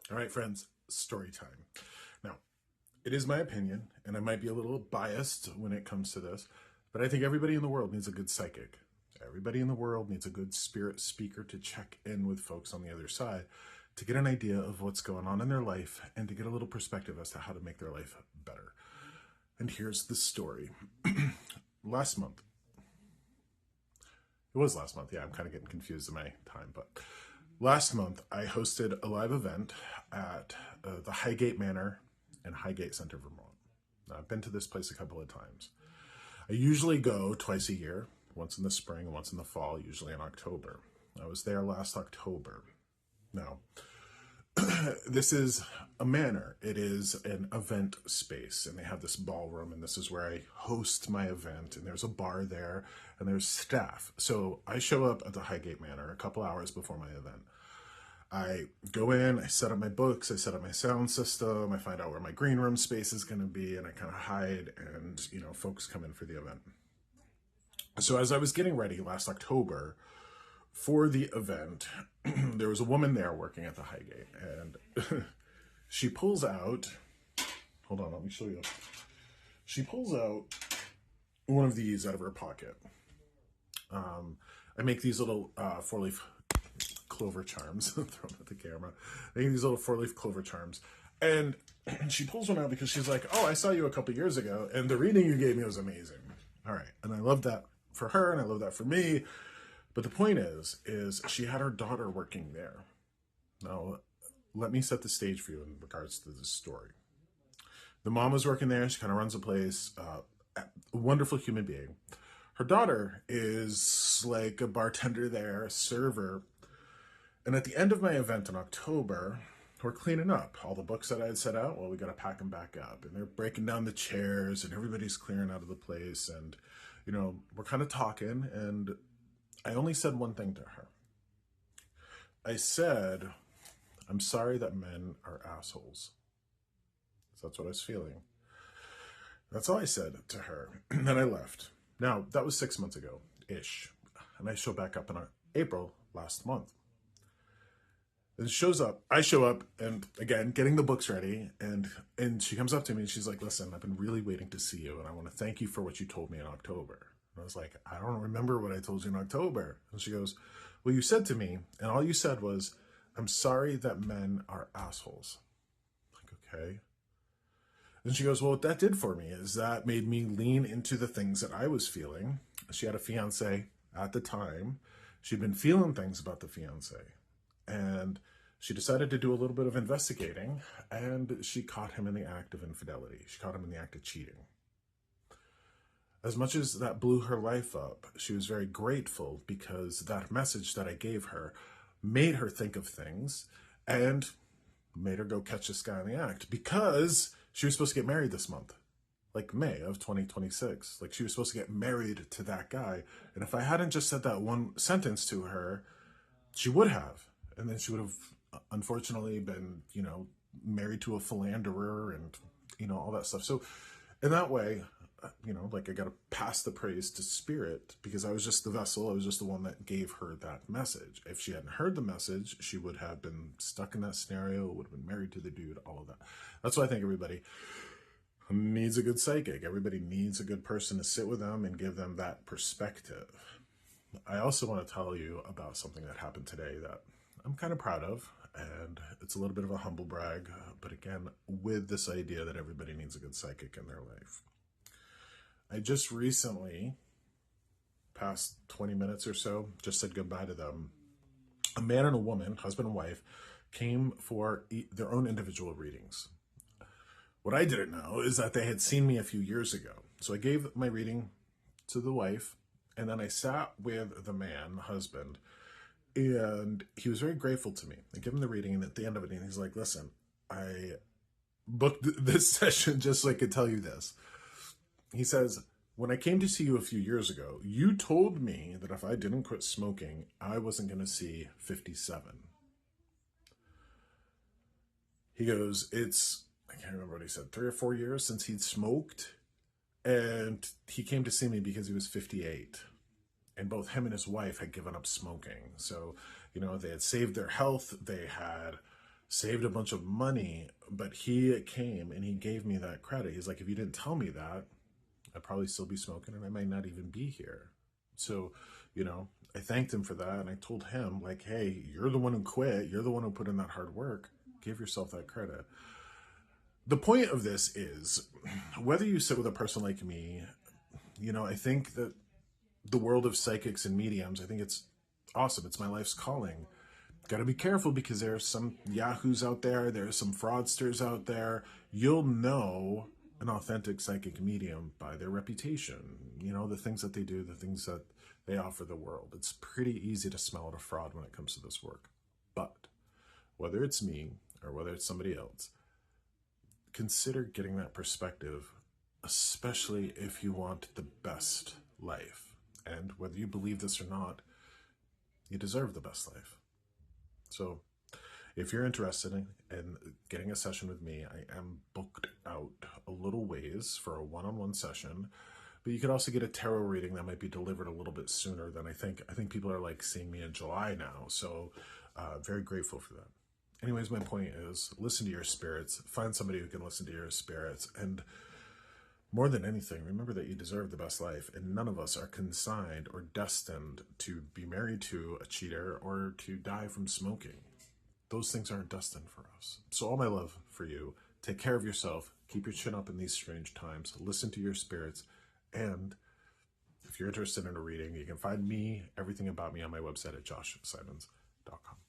All right, friends, story time. Now, it is my opinion, and I might be a little biased when it comes to this, but I think everybody in the world needs a good psychic. Everybody in the world needs a good spirit speaker to check in with folks on the other side to get an idea of what's going on in their life and to get a little perspective as to how to make their life better. And here's the story. Last month, it was last month, yeah, I'm kind of getting confused in my time, but last month I hosted a live event at the Highgate Manor in Highgate Center, Vermont. Now, I've been to this place a couple of times. I usually go twice a year, once in the spring and once in the fall, usually in October. I was there last October. Now, this is a manor. It is an event space, and they have this ballroom, and this is where I host my event, and there's a bar there, and there's staff. So I show up at the Highgate Manor a couple hours before my event. I go in, I set up my books, I set up my sound system, I find out where my green room space is going to be, and I kind of hide, and, folks come in for the event. So as I was getting ready last October for the event, there was a woman there working at the Highgate, and she pulls out, hold on, let me show you. She pulls out one of these out of her pocket. I make these little four-leaf clover charms, throw them at the camera. I make these little four-leaf clover charms. And she pulls one out because she's like, oh, I saw you a couple years ago, and the reading you gave me was amazing. All right, and I love that for her, and I love that for me. But the point is she had her daughter working there. Now, let me set the stage for you in regards to this story. The mom was working there. She kind of runs the place. A wonderful human being. Her daughter is like a bartender there, a server. And at the end of my event in October, we're cleaning up all the books that I had set out. Well, we got to pack them back up. And they're breaking down the chairs, and everybody's clearing out of the place. And, we're kind of talking. And I only said one thing to her. I said, I'm sorry that men are assholes. So that's what I was feeling. That's all I said to her. And then I left. Now, that was 6 months ago-ish. And I show back up in April last month. And I show up, and again, getting the books ready, and she comes up to me and she's like, listen, I've been really waiting to see you, and I want to thank you for what you told me in October. And I was like, I don't remember what I told you in October. And she goes, well, you said to me, and all you said was, I'm sorry that men are assholes. I'm like, okay. And she goes, well, what that did for me is that made me lean into the things that I was feeling. She had a fiance at the time. She'd been feeling things about the fiance. And she decided to do a little bit of investigating, and she caught him in the act of infidelity. She caught him in the act of cheating. As much as that blew her life up, she was very grateful because that message that I gave her made her think of things and made her go catch this guy in the act, because she was supposed to get married this month, like May of 2026. Like, she was supposed to get married to that guy. And if I hadn't just said that one sentence to her, she would have. And then she would have, unfortunately, been, married to a philanderer and, all that stuff. So in that way, like, I got to pass the praise to spirit, because I was just the vessel. I was just the one that gave her that message. If she hadn't heard the message, she would have been stuck in that scenario, would have been married to the dude, all of that. That's why I think everybody needs a good psychic. Everybody needs a good person to sit with them and give them that perspective. I also want to tell you about something that happened today that I'm kind of proud of, and it's a little bit of a humble brag, but again, with this idea that everybody needs a good psychic in their life. I just recently, past 20 minutes or so, just said goodbye to them. A man and a woman, husband and wife, came for their own individual readings. What I didn't know is that they had seen me a few years ago. So I gave my reading to the wife, and then I sat with the man, the husband, and he was very grateful to me. I gave him the reading, and at the end of it, he's like, listen, I booked this session just so I could tell you this. He says, when I came to see you a few years ago, you told me that if I didn't quit smoking, I wasn't going to see 57. He goes, I can't remember what he said, 3 or 4 years since he'd smoked. And he came to see me because he was 58. And both him and his wife had given up smoking. So, they had saved their health. They had saved a bunch of money, but he came and he gave me that credit. He's like, if you didn't tell me that, I'd probably still be smoking and I might not even be here. So, I thanked him for that. And I told him, like, hey, you're the one who quit. You're the one who put in that hard work. Give yourself that credit. The point of this is whether you sit with a person like me, I think that the world of psychics and mediums, I think it's awesome. It's my life's calling. Got to be careful because there's some yahoos out there. There's some fraudsters out there. You'll know an authentic psychic medium by their reputation. The things that they do, the things that they offer the world. It's pretty easy to smell out a fraud when it comes to this work. But whether it's me or whether it's somebody else, consider getting that perspective, especially if you want the best life. And whether you believe this or not, you deserve the best life. So if you're interested in getting a session with me, I am booked out a little ways for a one-on-one session, but you could also get a tarot reading that might be delivered a little bit sooner than I think. I think people are like seeing me in July now. So very grateful for that. Anyways, my point is listen to your spirits, find somebody who can listen to your spirits. And more than anything, remember that you deserve the best life, and none of us are consigned or destined to be married to a cheater or to die from smoking. Those things aren't destined for us. So all my love for you. Take care of yourself. Keep your chin up in these strange times. Listen to your spirits. And if you're interested in a reading, you can find me, everything about me on my website at joshsimons.com.